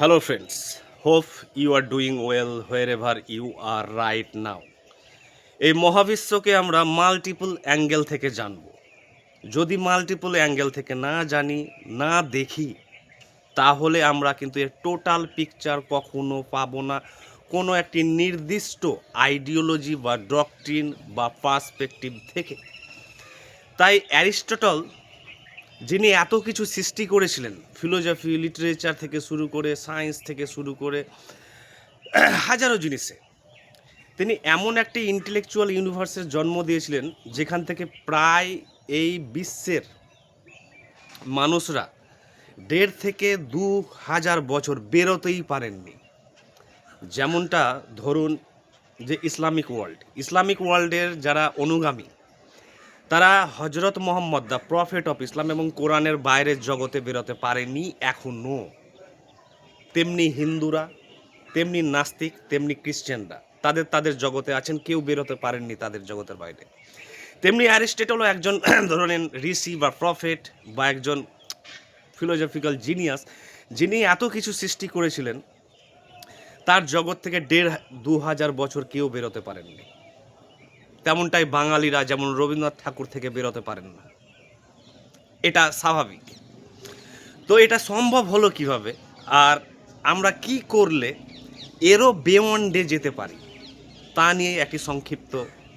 Hello, friends. Hope you are doing well wherever you are right now. এই মহাবিশ্বকে আমরা multiple angle থেকে জানব। যদি মাল্টিপল অ্যাঙ্গেল থেকে না জানি, না দেখি, তাহলে আমরা কিন্তু এর টোটাল পিকচার কখনো পাবো না কোনো একটি নির্দিষ্ট আইডিওলজি বা ডক্ট্রিন বা পার্সপেক্টিভ থেকে। তাই অ্যারিস্টটল, যিনি এত কিছু সৃষ্টি করেছিলেন, ফিলোসফি, লিটারেচার থেকে শুরু করে, সায়েন্স থেকে শুরু করে হাজারো জিনিসে, তিনি এমন একটি ইন্টেলেকচুয়াল ইউনিভার্সের জন্ম দিয়েছিলেন যেখান থেকে প্রায় এই বিশ্বের মানুষরা 1.5 থেকে 2,000 বছর বেরোতেই পারেননি। যেমনটা ধরুন যে ইসলামিক ওয়ার্ল্ডের যারা অনুগামী, তারা হজরত Mohammad the prophet of Islam এবং কোরআনের বাইরের জগতে বেরোতে পারেনি এখনও। তেমনি হিন্দুরা, তেমনি নাস্তিক, তেমনি খ্রিশ্চানরা তাদের জগতে আছেন, কেউ বেরোতে পারেননি তাদের জগতের বাইরে। তেমনি অ্যারিস্টটলও একজন ধরনের ঋষি বা প্রফেট বা একজন ফিলোসফিক্যাল জিনিয়াস, যিনি এত কিছু সৃষ্টি করেছিলেন, তার জগৎ থেকে 1,500-2,000 বছর কেউ বেরোতে পারেননি। তেমনটাই বাঙালিরা যেমন রবীন্দ্রনাথ ঠাকুর থেকে বেরোতে পারেন না, এটা স্বাভাবিক। তো এটা সম্ভব হলো কিভাবে, আর আমরা কি করলে এরও বিয়ন্ডে যেতে পারি, তা নিয়ে একটি সংক্ষিপ্ত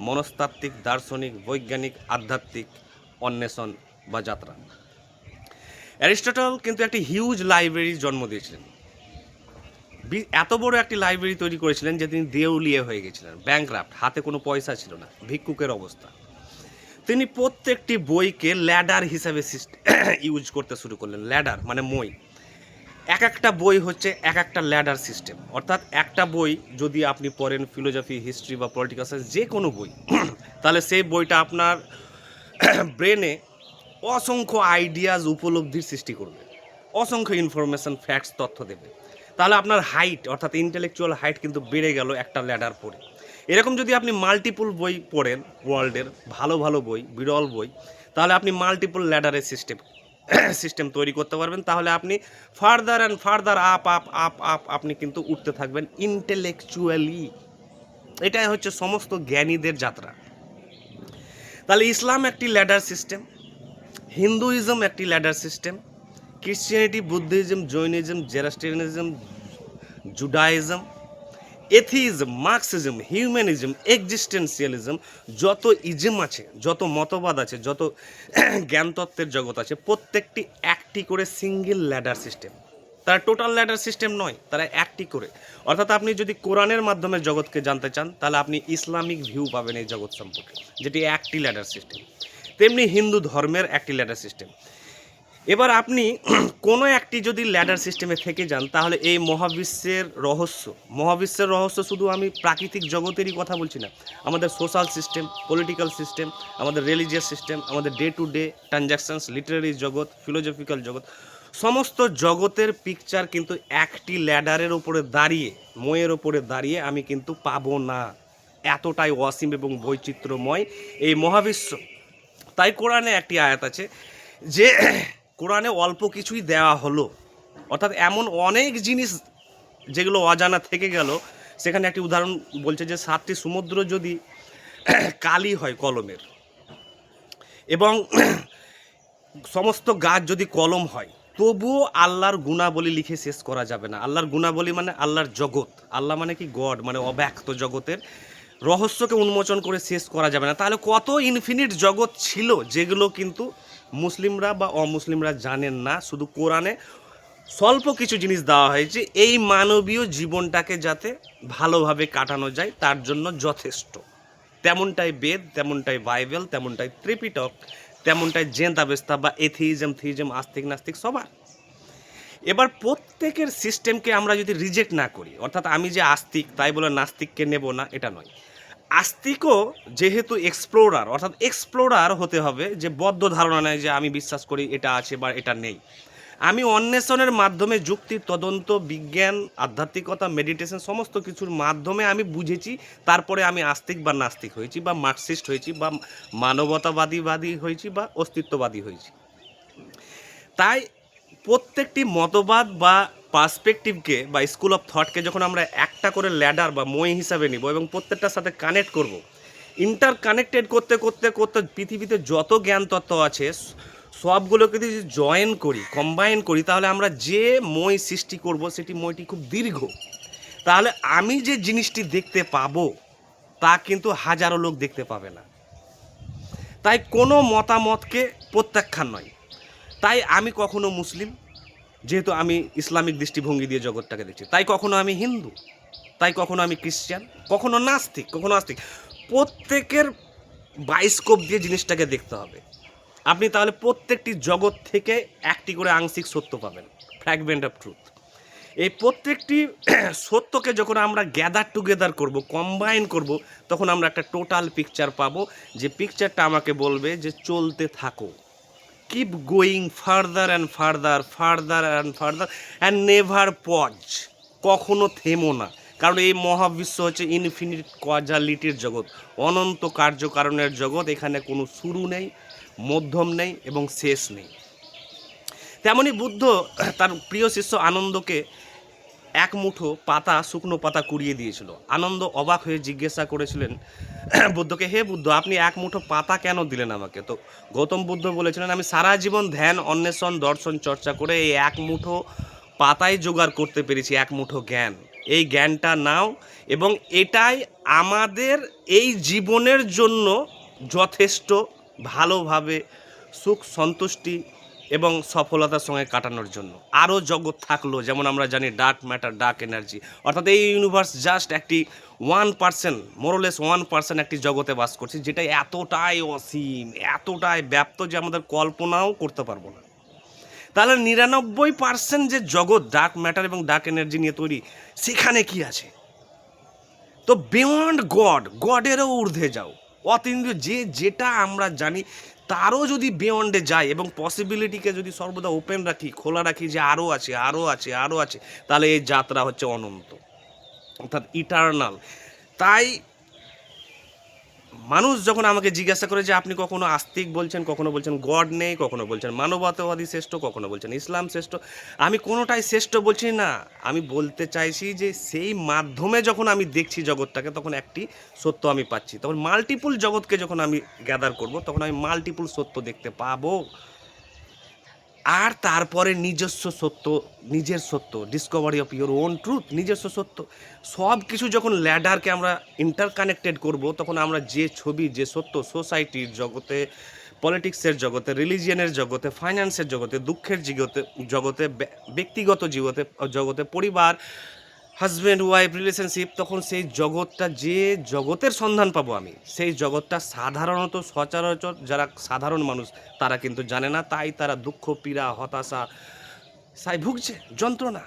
মনস্তাত্ত্বিক, দার্শনিক, বৈজ্ঞানিক, আধ্যাত্মিক অন্বেষণ বা যাত্রা। অ্যারিস্টটল কিন্তু একটি হিউজ লাইব্রেরির জন্ম দিয়েছিলেন। এত বড় একটি লাইব্রেরি তৈরি করেছিলেন যে তিনি দেউলিয়ে হয়ে গেছিলেন, ব্যাংক্রাফ্ট, হাতে কোনো পয়সা ছিল না, ভিক্ষুকের অবস্থা। তিনি প্রত্যেকটি বইকে ল্যাডার হিসাবে ইউজ করতে শুরু করলেন। ল্যাডার মানে মই, এক একটা বই হচ্ছে এক একটা ল্যাডার সিস্টেম। অর্থাৎ একটা বই যদি আপনি পড়েন, ফিলোসফি, হিস্ট্রি বা পলিটিক্যাল সায়েন্স যে কোনো বই, তাহলে সেই বইটা আপনার ব্রেনে অসংখ্য আইডিয়াজ, উপলব্ধির সৃষ্টি করবে, অসংখ্য ইনফরমেশন, ফ্যাক্টস, তথ্য দেবে। তাহলে আপনার হাইট, অর্থাৎ ইন্টেলেকচুয়াল হাইট কিন্তু বেড়ে গেল একটা ল্যাডার পড়ে। এরকম যদি আপনি মাল্টিপল বই পড়েন, ওয়ার্ল্ডের ভালো ভালো বই, বিরল বই, তাহলে আপনি মাল্টিপল ল্যাডারের সিস্টেম তৈরি করতে পারবেন। তাহলে আপনি further and further up up up up আপনি কিন্তু উঠতে থাকবেন ইন্টেলেকচুয়ালি। এটাই হচ্ছে সমস্ত জ্ঞানীদের যাত্রা। তাহলে ইসলাম একটি ল্যাডার সিস্টেম, হিন্দুইজম একটি ladder system, Christianity, Buddhism, Jainism, Zoroastrianism, Judaism, atheism, Marxism, humanism, existentialism, যত ইজম আছে, যত মতবাদ আছে, যত জ্ঞানতত্ত্বের জগৎ আছে, প্রত্যেকটি একটি করে সিঙ্গেল ল্যাডার সিস্টেম। তারা টোটাল ল্যাডার সিস্টেম নয়, তারা একটি করে। অর্থাৎ আপনি যদি কোরআনের মাধ্যমে জগৎকে জানতে চান, তাহলে আপনি ইসলামিক ভিউ পাবেন এই জগৎ সম্পর্কে, যেটি একটি ল্যাডার সিস্টেম। তেমনি হিন্দু ধর্মের একটি ল্যাডার সিস্টেম। এবার আপনি কোনো একটি যদি ল্যাডার সিস্টেমে থেকে যান, তাহলে এই মহাবিশ্বের রহস্য শুধু আমি প্রাকৃতিক জগতেরই কথা বলছি না, আমাদের সোশ্যাল সিস্টেম, পলিটিক্যাল সিস্টেম, আমাদের রিলিজিয়াস সিস্টেম, আমাদের day to day transactions, literary জগৎ, ফিলোসফিক্যাল জগৎ, সমস্ত জগতের পিকচার কিন্তু একটি ল্যাডারের ওপরে দাঁড়িয়ে, ময়ের ওপরে দাঁড়িয়ে আমি কিন্তু পাবো না। এতটাই অসীম এবং বৈচিত্র্যময় এই মহাবিশ্ব। তাই কোরআনে একটি আয়াত আছে যে কোরআনে অল্প কিছুই দেওয়া হলো, অর্থাৎ এমন অনেক জিনিস যেগুলো অজানা থেকে গেল। সেখানে একটি উদাহরণ বলছে যে 7টি সমুদ্র যদি কালি হয় কলমের, এবং সমস্ত গাছ যদি কলম হয়, তবুও আল্লাহর গুণাবলী লিখে শেষ করা যাবে না। আল্লাহর গুণাবলী মানে আল্লাহর জগৎ, আল্লাহ মানে কি গড, মানে অব্যক্ত জগতের রহস্যকে উন্মোচন করে শেষ করা যাবে না। তাহলে কত ইনফিনিট জগৎ ছিল যেগুলো কিন্তু মুসলিমরা বা অমুসলিমরা জানেন না। শুধু কোরআনে স্বল্প কিছু জিনিস দেওয়া হয়েছে এই মানবীয় জীবনটাকে যাতে ভালোভাবে কাটানো যায় তার জন্য যথেষ্ট। তেমনটাই বেদ, তেমনটাই বাইবেল, তেমনটাই ত্রিপিটক, তেমনটাই জেন্দাবেস্তা বা এথিইজম, থিইজম, আস্তিক নাস্তিক সবার। এবার প্রত্যেকের সিস্টেমকে আমরা যদি রিজেক্ট না করি, অর্থাৎ আমি যে আস্তিক তাই বলে নাস্তিককে নেব না, এটা নয়। আস্তিকও যেহেতু এক্সপ্লোরার, অর্থাৎ এক্সপ্লোরার হতে হবে, যে বদ্ধ ধারণা নেই যে আমি বিশ্বাস করি এটা আছে বা এটা নেই। আমি অন্বেষণের মাধ্যমে, যুক্তি, তদন্ত, বিজ্ঞান, আধ্যাত্মিকতা, মেডিটেশন, সমস্ত কিছুর মাধ্যমে আমি বুঝেছি, তারপরে আমি আস্তিক বা নাস্তিক হয়েছি, বা মার্কসিস্ট হয়েছি, বা মানবতাবাদী হয়েছি, বা অস্তিত্ববাদী হয়েছি। তাই প্রত্যেকটি মতবাদ বা পার্সপেক্টিভকে বা স্কুল অফ থটকে যখন আমরা একটা করে ল্যাডার বা মই হিসাবে নিব এবং প্রত্যেকটার সাথে কানেক্ট করব, ইন্টার কানেক্টেড করতে করতে করতে পৃথিবীতে যত জ্ঞান তত্ত্ব আছে সবগুলোকে যদি জয়েন করি, কম্বাইন করি, তাহলে আমরা যে মই সৃষ্টি করব সেটি মইটি খুব দীর্ঘ। তাহলে আমি যে জিনিসটি দেখতে পাবো তা কিন্তু হাজারো লোক দেখতে পাবে না। তাই কোনো মতামতকে প্রত্যাখ্যান নয়। তাই আমি কখনো মুসলিম, যেহেতু আমি ইসলামিক দৃষ্টিভঙ্গি দিয়ে জগৎটাকে দেখছি, তাই কখনো আমি হিন্দু, তাই কখনো আমি খ্রিস্টান, কখনো নাস্তিক, কখনো আস্তিক। প্রত্যেকের বাইস্কোপ দিয়ে জিনিসটাকে দেখতে হবে। আপনি তাহলে প্রত্যেকটি জগৎ থেকে একটি করে আংশিক সত্য পাবেন, ফ্র্যাগমেন্ট অফ ট্রুথ। এই প্রত্যেকটি সত্যকে যখন আমরা গ্যাদার টুগেদার করব, কম্বাইন করব, তখন আমরা একটা টোটাল পিকচার পাবো, যে পিকচারটা আমাকে বলবে যে চলতে থাকো, keep going further and further, further and further and never pause, কখনো থেমো না। কারণ এই মহাবিশ্ব হচ্ছে ইনফিনিট কজালিটির জগৎ, অনন্ত কার্যকারণের জগৎ। এখানে কোনো শুরু নেই, মধ্যম নেই এবং শেষ নেই। তেমনই বুদ্ধ তার প্রিয় শিষ্য আনন্দকে এক মুঠো পাতা, শুকনো পাতা কুড়িয়ে দিয়েছিল। আনন্দ অবাক হয়ে জিজ্ঞাসা করেছিলেন বুদ্ধকে, হে বুদ্ধ, আপনি এক মুঠো পাতা কেন দিলেন আমাকে? তো গৌতম বুদ্ধ বলেছিলেন, আমি সারা জীবন ধ্যান, অন্বেষণ, দর্শন চর্চা করে এই এক মুঠো পাতাই জোগাড় করতে পেরেছি, এক মুঠো জ্ঞান। এই জ্ঞানটা নাও এবং এটাই আমাদের এই জীবনের জন্য যথেষ্ট ভালোভাবে সুখ, সন্তুষ্টি এবং সফলতার সঙ্গে কাটানোর জন্য। আরও জগৎ থাকলো, যেমন আমরা জানি ডার্ক ম্যাটার, ডার্ক এনার্জি, অর্থাৎ এই ইউনিভার্স জাস্ট একটি 1%, মোরলেস 1% একটি জগতে বাস করছে, যেটা এতটাই অসীম, এতটাই ব্যাপ্ত যে আমাদের কল্পনাও করতে পারবো না। তাহলে 99% যে জগৎ ডার্ক ম্যাটার এবং ডার্ক এনার্জি নিয়ে তৈরি, সেখানে কি আছে? তো বিয়ন্ড গড, গডেরও ঊর্ধ্বে যাও, অতীন্দ্রিয় যে যেটা আমরা জানি তারও যদি বিয়ন্ডে যায় এবং পসিবিলিটিকে যদি সর্বদা ওপেন রাখি, খোলা রাখি, যে আরও আছে, আরও আছে, আরও আছে, তাহলে এই যাত্রা হচ্ছে অনন্ত, অর্থাৎ ইটার্নাল। তাই মানুষ যখন আমাকে জিজ্ঞাসা করে যে আপনি কখনো আস্তিক বলছেন, কখনো বলছেন গড নেই, কখনো বলছেন মানবতাবাদী শ্রেষ্ঠ, কখনো বলছেন ইসলাম শ্রেষ্ঠ, আমি কোনোটাই শ্রেষ্ঠ বলছি না। আমি বলতে চাইছি যে সেই মাধ্যমে যখন আমি দেখছি জগৎটাকে, তখন একটি সত্য আমি পাচ্ছি। তখন মাল্টিপুল জগৎকে যখন আমি গ্যাদার করব, তখন আমি মাল্টিপুল সত্য দেখতে পাবো। আর তারপরে নিজস্ব সত্য, নিজের সত্য, Discovery of your own truth, নিজস্ব সত্য। সব কিছু যখন ল্যাডারকে আমরা ইন্টারকানেক্টেড করব, তখন আমরা যে ছবি, যে সত্য, সোসাইটির জগতে, পলিটিক্সের জগতে, রিলিজিয়নের জগতে, ফাইন্যান্সের জগতে, দুঃখের জগতে, জগতে, ব্যক্তিগত জগতে, পরিবার, হাজব্যান্ড ওয়াইফ রিলেশনশিপ, তখন সেই জগৎটা, যে জগতের সন্ধান পাবো আমি, সেই জগৎটা সাধারণত সচরাচর যারা সাধারণ মানুষ তারা কিন্তু জানে না। তাই তারা দুঃখ, পীড়া, হতাশা সাই ভুগছে, যন্ত্রণা।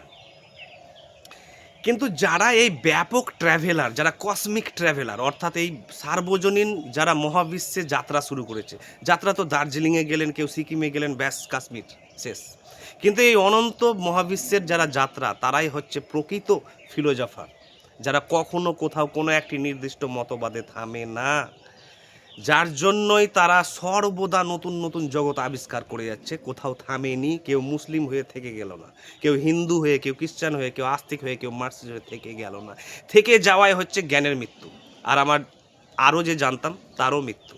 কিন্তু যারা এই ব্যাপক ট্র্যাভেলার, যারা কসমিক ট্র্যাভেলার, অর্থাৎ এই সার্বজনীন যারা মহাবিশ্বে যাত্রা শুরু করেছে, যাত্রা তো দার্জিলিংয়ে গেলেন, কেউ সিকিমে গেলেন, ব্যাস কাশ্মীর শেষ। কিন্তু এই অনন্ত মহাবিশ্বের যারা যাত্রা, তারাই হচ্ছে প্রকৃত ফিলোজফার, যারা কখনো কোথাও কোনো একটি নির্দিষ্ট মতবাদে থামে না, যার জন্যই তারা সর্বদা নতুন নতুন জগৎ আবিষ্কার করে যাচ্ছে, কোথাও থামেনি। কেউ মুসলিম হয়ে থেকে গেল না, কেউ হিন্দু হয়ে, কেউ খ্রিস্টান হয়ে, কেউ আস্তিক হয়ে, কেউ মার্কসিস্ট হয়ে থেকে গেল না। থেকে যাওয়াই হচ্ছে জ্ঞানের মৃত্যু। আর আমার আরও যে জানতাম তারও মৃত্যু,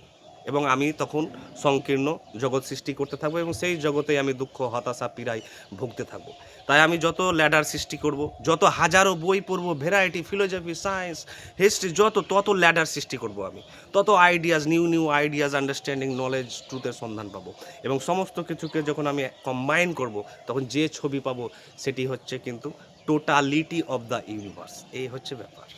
এবং আমি তখন সংকীর্ণ জগৎ সৃষ্টি করতে থাকবো এবং সেই জগতে আমি দুঃখ, হতাশা, পীড়ায় ভুগতে থাকবো। তাই আমি যত ল্যাডার সৃষ্টি করব, যত হাজারো বই পড়বো, ভ্যারাইটি, ফিলোসফি, সায়েন্স, হিস্ট্রি, তত ল্যাডার সৃষ্টি করব আমি, তত ideas, new ideas, understanding, knowledge, ট্রুথের সন্ধান পাবো। এবং সমস্ত কিছুকে যখন আমি কম্বাইন করব, তখন যে ছবি পাবো সেটি হচ্ছে কিন্তু টোটালিটি অফ দ্য ইউনিভার্স। এই হচ্ছে ব্যাপার।